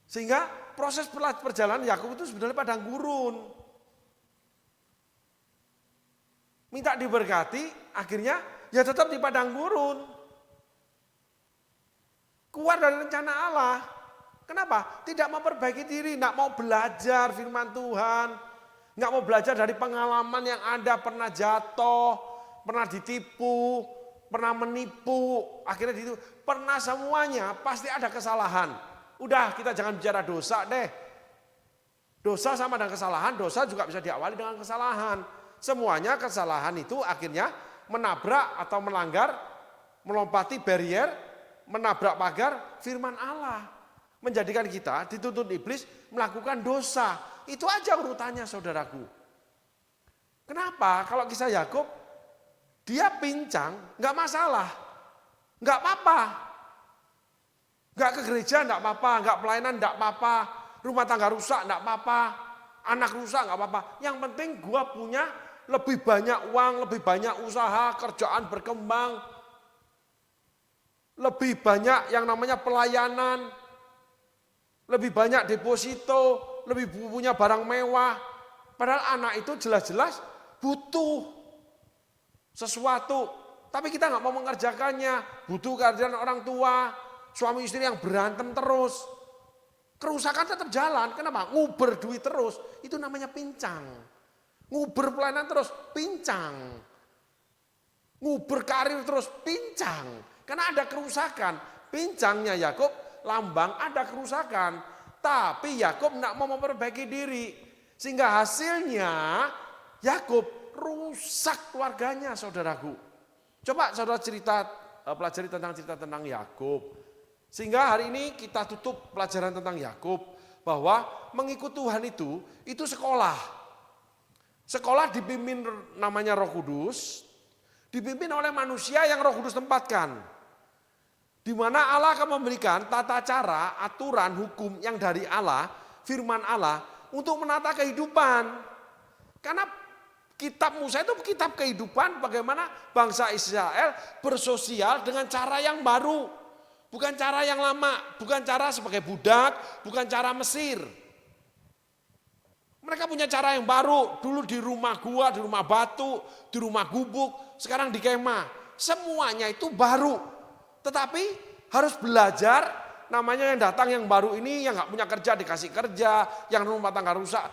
Sehingga proses perjalanan Yakub itu sebenarnya padang gurun. Minta diberkati, akhirnya ya tetap di padang gurun. Keluar dari rencana Allah. Kenapa? Tidak memperbaiki diri, tidak mau belajar firman Tuhan. Tidak mau belajar dari pengalaman yang ada, pernah jatuh, pernah ditipu, pernah menipu, akhirnya itu pernah semuanya, pasti ada kesalahan. Udah, kita jangan bicara dosa deh. Dosa sama dengan kesalahan, dosa juga bisa diawali dengan kesalahan. Semuanya kesalahan itu akhirnya menabrak atau melanggar, melompati barrier, menabrak pagar firman Allah. Menjadikan kita dituntut iblis melakukan dosa. Itu aja urutannya, saudaraku. Kenapa? Kalau kisah Yakub, dia pincang, nggak masalah, nggak apa-apa, nggak ke gereja nggak apa-apa, nggak pelayanan nggak apa-apa, rumah tangga rusak nggak apa-apa, anak rusak nggak apa-apa. Yang penting gua punya lebih banyak uang, lebih banyak usaha, kerjaan berkembang, lebih banyak yang namanya pelayanan, lebih banyak deposito, lebih punya barang mewah. Padahal anak itu jelas-jelas butuh sesuatu. Tapi kita nggak mau mengerjakannya, butuh kehadiran orang tua, suami istri yang berantem terus. Kerusakan tetap jalan, kenapa? Nguber duit terus, itu namanya pincang. Nguber pelayanan terus, pincang. Nguber karir terus, pincang. Karena ada kerusakan. Pincangnya Yakub, lambang ada kerusakan. Tapi Yakub tidak mau memperbaiki diri. Sehingga hasilnya Yakub rusak keluarganya, saudaraku. Coba saudara pelajari tentang cerita tentang Yakub. Sehingga hari ini kita tutup pelajaran tentang Yakub bahwa mengikut Tuhan itu sekolah. Sekolah dipimpin namanya Roh Kudus, dipimpin oleh manusia yang Roh Kudus tempatkan. Di mana Allah akan memberikan tata cara, aturan, hukum yang dari Allah, firman Allah untuk menata kehidupan. Karena kitab Musa itu kitab kehidupan bagaimana bangsa Israel bersosial dengan cara yang baru. Bukan cara yang lama, bukan cara sebagai budak, bukan cara Mesir. Mereka punya cara yang baru, dulu di rumah gua, di rumah batu, di rumah gubuk, sekarang di kemah. Semuanya itu baru. Tetapi harus belajar, namanya yang datang yang baru ini yang gak punya kerja dikasih kerja, yang rumah tangga rusak,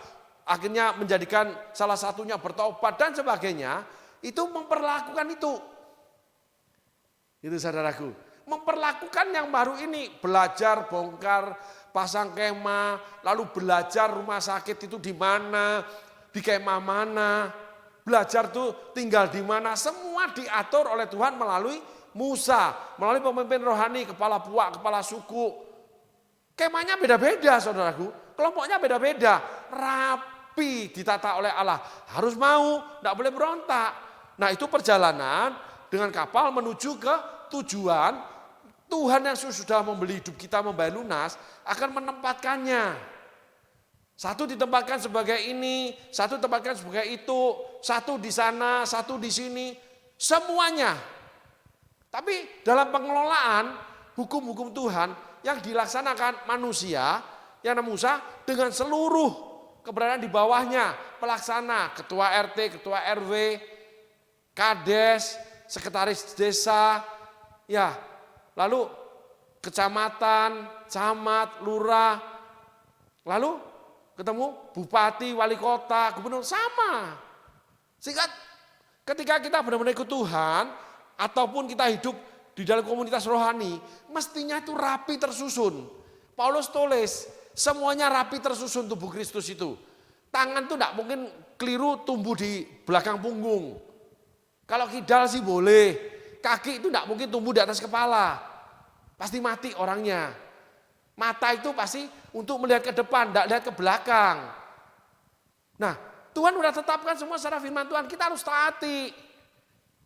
akhirnya menjadikan salah satunya bertobat dan sebagainya, itu memperlakukan itu. Itu saudaraku, memperlakukan yang baru ini, belajar bongkar, pasang kemah, lalu belajar rumah sakit itu di mana, di kemah mana, belajar tuh tinggal di mana, semua diatur oleh Tuhan melalui Musa, melalui pemimpin rohani, kepala puak, kepala suku. Kemahnya beda-beda saudaraku, kelompoknya beda-beda, rapi ditata oleh Allah. Harus mau, tidak boleh berontak. Nah itu perjalanan dengan kapal menuju ke tujuan. Tuhan yang sudah membeli hidup kita membayar lunas akan menempatkannya. Satu ditempatkan sebagai ini, satu ditempatkan sebagai itu, satu di sana, satu di sini, semuanya. Tapi dalam pengelolaan hukum-hukum Tuhan yang dilaksanakan manusia, yang Musa dengan seluruh keberadaan di bawahnya, pelaksana, ketua RT, ketua RW, kades, sekretaris desa, ya, lalu kecamatan, camat, lurah, lalu ketemu bupati, wali kota, gubernur, sama. Sehingga ketika kita benar-benar ikut Tuhan, ataupun kita hidup di dalam komunitas rohani, mestinya itu rapi tersusun. Paulus tulis, semuanya rapi tersusun tubuh Kristus itu. Tangan itu tidak mungkin keliru tumbuh di belakang punggung. Kalau kidal sih boleh, kaki itu tidak mungkin tumbuh di atas kepala. Pasti mati orangnya. Mata itu pasti untuk melihat ke depan, tidak lihat ke belakang. Nah, Tuhan sudah tetapkan semua secara firman Tuhan, kita harus taati.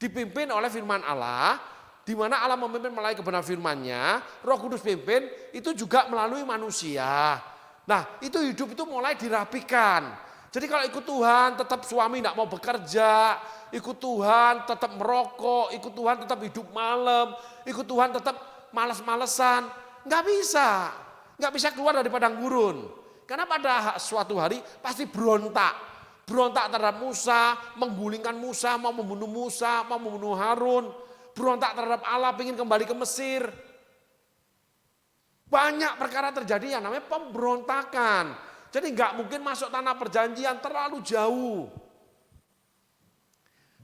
Dipimpin oleh firman Allah, di mana Allah memimpin melalui kebenaran firman-Nya, Roh Kudus pimpin, itu juga melalui manusia. Nah, itu hidup itu mulai dirapikan. Jadi kalau ikut Tuhan, tetap suami tidak mau bekerja, ikut Tuhan tetap merokok, ikut Tuhan tetap hidup malam, ikut Tuhan tetap malas-malesan, nggak bisa keluar dari padang gurun. Karena pada suatu hari pasti berontak terhadap Musa, menggulingkan Musa, mau membunuh Harun, berontak terhadap Allah, ingin kembali ke Mesir. Banyak perkara terjadi yang namanya pemberontakan. Jadi nggak mungkin masuk tanah perjanjian, terlalu jauh.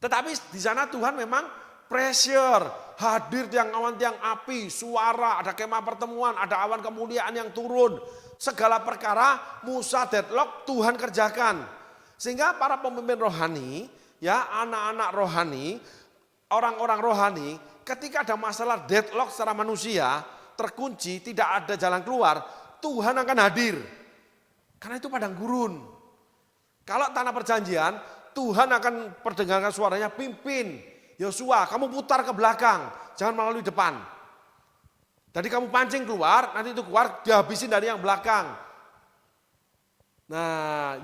Tetapi di sana Tuhan memang pressure, hadir tiang awan tiang api, suara, ada kemah pertemuan, ada awan kemuliaan yang turun. Segala perkara Musa deadlock, Tuhan kerjakan. Sehingga para pemimpin rohani, ya anak-anak rohani, orang-orang rohani, ketika ada masalah deadlock secara manusia, terkunci, tidak ada jalan keluar, Tuhan akan hadir. Karena itu padang gurun. Kalau tanah perjanjian, Tuhan akan perdengarkan suaranya, pimpin. Yosua, kamu putar ke belakang, jangan melalui depan. Jadi kamu pancing keluar, nanti itu keluar, dihabisin dari yang belakang. Nah,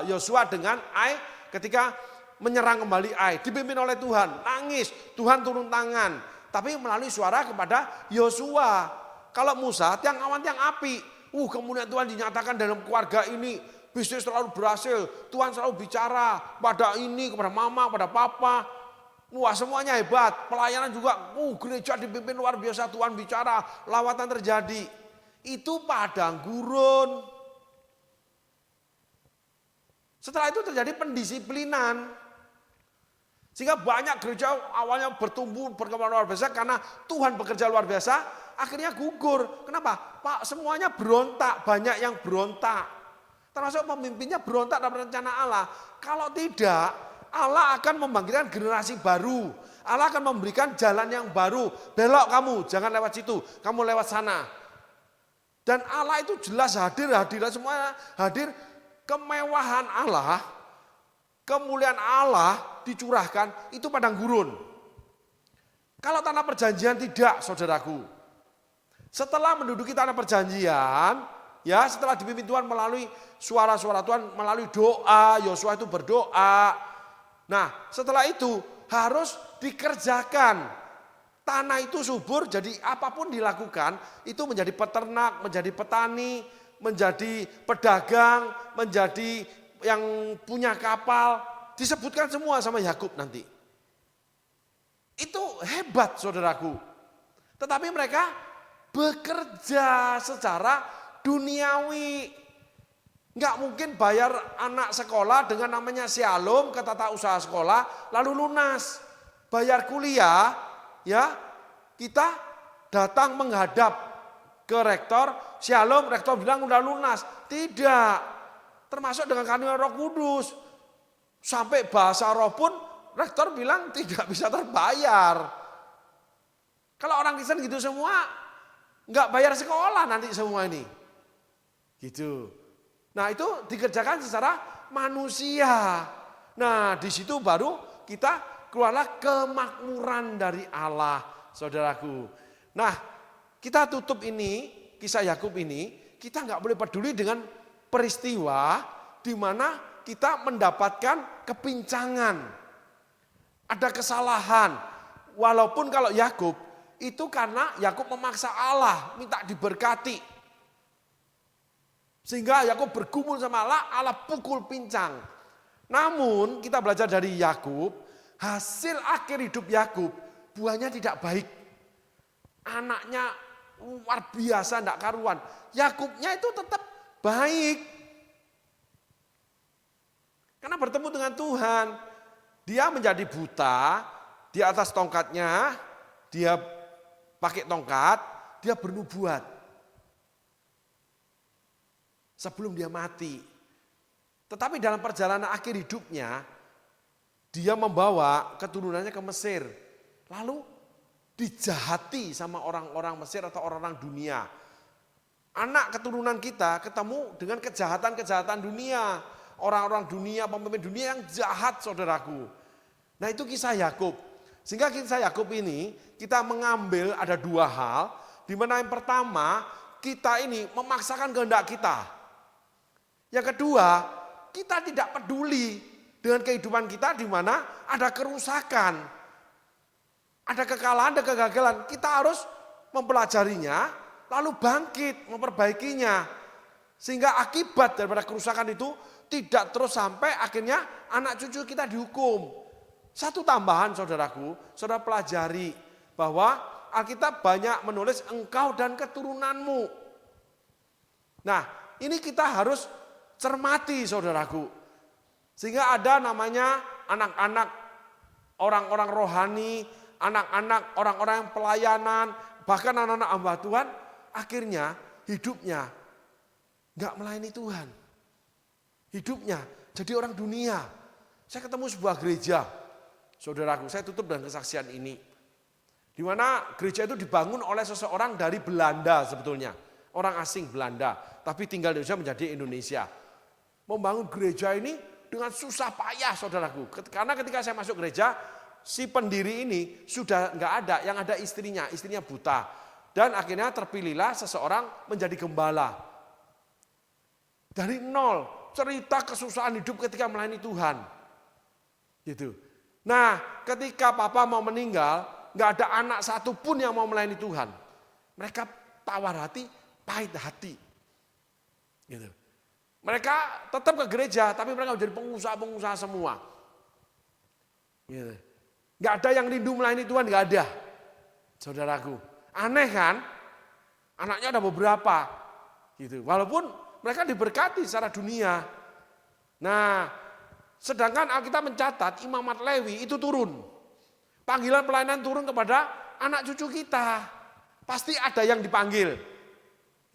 Yosua dengan Ai ketika menyerang kembali Ai, dipimpin oleh Tuhan, nangis, Tuhan turun tangan, tapi melalui suara kepada Yosua. Kalau Musa, tiang awan tiang api, kemudian Tuhan dinyatakan dalam keluarga ini, bisnis selalu berhasil, Tuhan selalu bicara pada ini, kepada mama, pada papa. Wah semuanya hebat, pelayanan juga, gereja dipimpin luar biasa, Tuhan bicara, lawatan terjadi. Itu padang gurun. Setelah itu terjadi pendisiplinan. Sehingga banyak gereja awalnya bertumbuh, berkembang luar biasa karena Tuhan bekerja luar biasa, akhirnya gugur. Kenapa? Pak, semuanya berontak, banyak yang berontak. Termasuk pemimpinnya berontak dalam rencana Allah. Kalau tidak, Allah akan membangkitkan generasi baru. Allah akan memberikan jalan yang baru. Belok kamu, jangan lewat situ, kamu lewat sana. Dan Allah itu jelas hadir semua hadir. Kemewahan Allah, kemuliaan Allah dicurahkan itu padang gurun. Kalau tanah perjanjian tidak, saudaraku. Setelah menduduki tanah perjanjian, ya setelah dipimpin Tuhan melalui suara-suara Tuhan, melalui doa, Yosua itu berdoa. Nah setelah itu harus dikerjakan. Tanah itu subur, jadi apapun dilakukan, itu menjadi peternak, menjadi petani, menjadi pedagang, menjadi yang punya kapal, disebutkan semua sama Yakub nanti. Itu hebat saudaraku. Tetapi mereka bekerja secara duniawi. Enggak mungkin bayar anak sekolah dengan namanya Shalom ke tata usaha sekolah lalu lunas. Bayar kuliah, ya kita datang menghadap ke rektor, Shalom, rektor bilang udah lunas. Tidak. Termasuk dengan karunia Roh Kudus. Sampai bahasa roh pun rektor bilang tidak bisa terbayar. Kalau orang Kristen gitu semua, enggak bayar sekolah nanti semua ini. Gitu. Nah, itu dikerjakan secara manusia. Nah, di situ baru kita keluarlah kemakmuran dari Allah, saudaraku. Nah, kita tutup ini, kisah Yakub ini, kita nggak boleh peduli dengan peristiwa di mana kita mendapatkan kepincangan. Ada kesalahan. Walaupun kalau Yakub itu karena Yakub memaksa Allah, minta diberkati. Sehingga Yakub bergumul sama Allah, Allah pukul pincang. Namun kita belajar dari Yakub, hasil akhir hidup Yakub buahnya tidak baik. Anaknya luar biasa, tidak karuan. Yakubnya itu tetap baik. Karena bertemu dengan Tuhan. Dia menjadi buta, di atas tongkatnya, dia pakai tongkat, dia bernubuat. Sebelum dia mati. Tetapi dalam perjalanan akhir hidupnya, dia membawa keturunannya ke Mesir. Lalu dijahati sama orang-orang Mesir atau orang-orang dunia. Anak keturunan kita ketemu dengan kejahatan-kejahatan dunia. Orang-orang dunia, pemimpin dunia yang jahat saudaraku. Nah itu kisah Yakub. Sehingga kisah Yakub ini kita mengambil ada dua hal. Di mana yang pertama kita ini memaksakan kehendak kita. Yang kedua kita tidak peduli dengan kehidupan kita di mana ada kerusakan. Ada kekalahan, ada kegagalan. Kita harus mempelajarinya lalu bangkit, memperbaikinya. Sehingga akibat daripada kerusakan itu tidak terus sampai akhirnya anak cucu kita dihukum. Satu tambahan saudaraku, saudara pelajari bahwa Alkitab banyak menulis engkau dan keturunanmu. Nah ini kita harus cermati saudaraku. Sehingga ada namanya anak-anak orang-orang rohani, anak-anak orang-orang yang pelayanan, bahkan anak-anak hamba Tuhan, akhirnya hidupnya enggak melayani Tuhan. Hidupnya jadi orang dunia. Saya ketemu sebuah gereja, saudaraku, saya tutup dengan kesaksian ini. Di mana gereja itu dibangun oleh seseorang dari Belanda sebetulnya. Orang asing Belanda, tapi tinggal di Indonesia menjadi Indonesia. Membangun gereja ini dengan susah payah saudaraku. Karena ketika saya masuk gereja, si pendiri ini sudah enggak ada, yang ada istrinya buta. Dan akhirnya terpilihlah seseorang menjadi gembala. Dari nol. Cerita kesusahan hidup ketika melayani Tuhan. Gitu. Nah, ketika papa mau meninggal, nggak ada anak satupun yang mau melayani Tuhan. Mereka tawar hati, pahit hati. Gitu. Mereka tetap ke gereja, tapi mereka menjadi pengusaha-pengusaha semua. Gitu. Nggak ada yang rindu melayani Tuhan, nggak ada. Saudaraku, aneh kan? Anaknya ada beberapa, gitu. Walaupun mereka diberkati secara dunia. Nah, sedangkan Alkitab mencatat imamat Lewi itu turun. Panggilan pelayanan turun kepada anak cucu kita. Pasti ada yang dipanggil,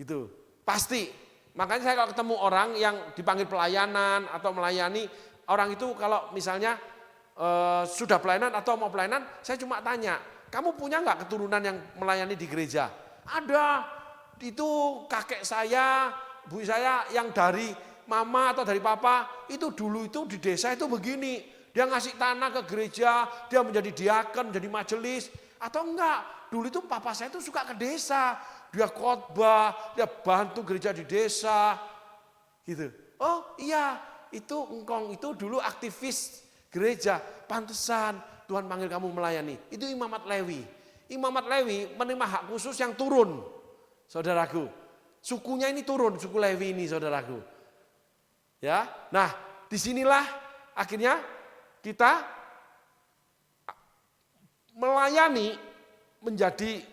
gitu. Pasti. Makanya saya kalau ketemu orang yang dipanggil pelayanan atau melayani, orang itu kalau misalnya sudah pelayanan atau mau pelayanan, saya cuma tanya, kamu punya nggak keturunan yang melayani di gereja? Ada, itu kakek saya, bu saya yang dari mama atau dari papa, itu dulu itu di desa itu begini. Dia ngasih tanah ke gereja, dia menjadi diaken, menjadi majelis. Atau enggak, dulu itu papa saya itu suka ke desa. Dia khotbah, dia bantu gereja di desa. Gitu. Oh iya, itu engkong itu dulu aktivis gereja. Pantesan Tuhan panggil kamu melayani. Itu imamat Lewi. Imamat Lewi menerima hak khusus yang turun. Saudaraku, sukunya ini turun, suku Lewi ini saudaraku. Ya, nah disinilah akhirnya kita melayani menjadi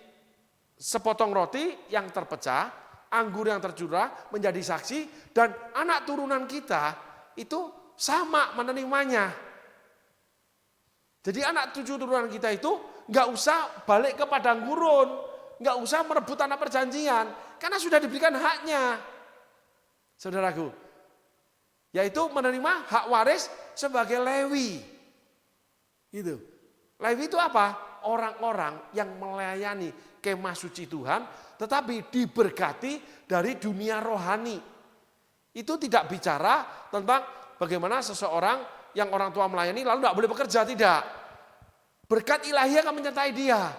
sepotong roti yang terpecah, anggur yang tercurah menjadi saksi, dan anak turunan kita itu sama menerimanya. Jadi anak cucu turunan kita itu nggak usah balik ke padang gurun, nggak usah merebut tanah perjanjian, karena sudah diberikan haknya, saudaraku. Yaitu menerima hak waris sebagai Lewi. Gitu. Lewi itu apa? Orang-orang yang melayani kemah suci Tuhan, tetapi diberkati dari dunia rohani. Itu tidak bicara tentang bagaimana seseorang yang orang tua melayani lalu tidak boleh bekerja, tidak. Berkat ilahi akan menyertai dia.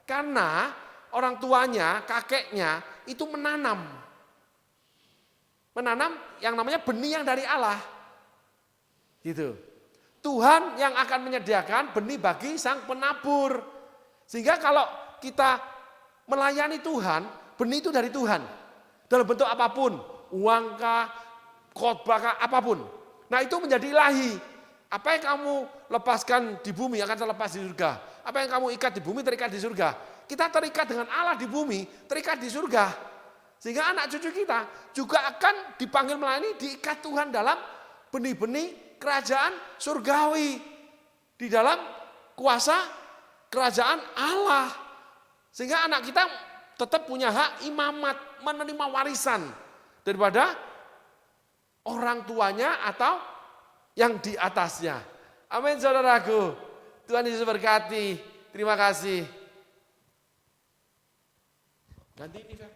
Karena orang tuanya, kakeknya itu menanam yang namanya benih yang dari Allah. Gitu. Tuhan yang akan menyediakan benih bagi sang penabur. Sehingga kalau kita melayani Tuhan, benih itu dari Tuhan. Dalam bentuk apapun, uang kah, khotbah kah, apapun. Nah itu menjadi ilahi. Apa yang kamu lepaskan di bumi akan terlepas di surga. Apa yang kamu ikat di bumi terikat di surga. Kita terikat dengan Allah di bumi, terikat di surga. Sehingga anak cucu kita juga akan dipanggil melayani, diikat Tuhan dalam benih-benih kerajaan surgawi. Di dalam kuasa kerajaan Allah. Sehingga anak kita tetap punya hak imamat, menerima warisan daripada orang tuanya atau yang di atasnya. Amin saudaraku. Tuhan Yesus berkati. Terima kasih. Ganti ini, Fer.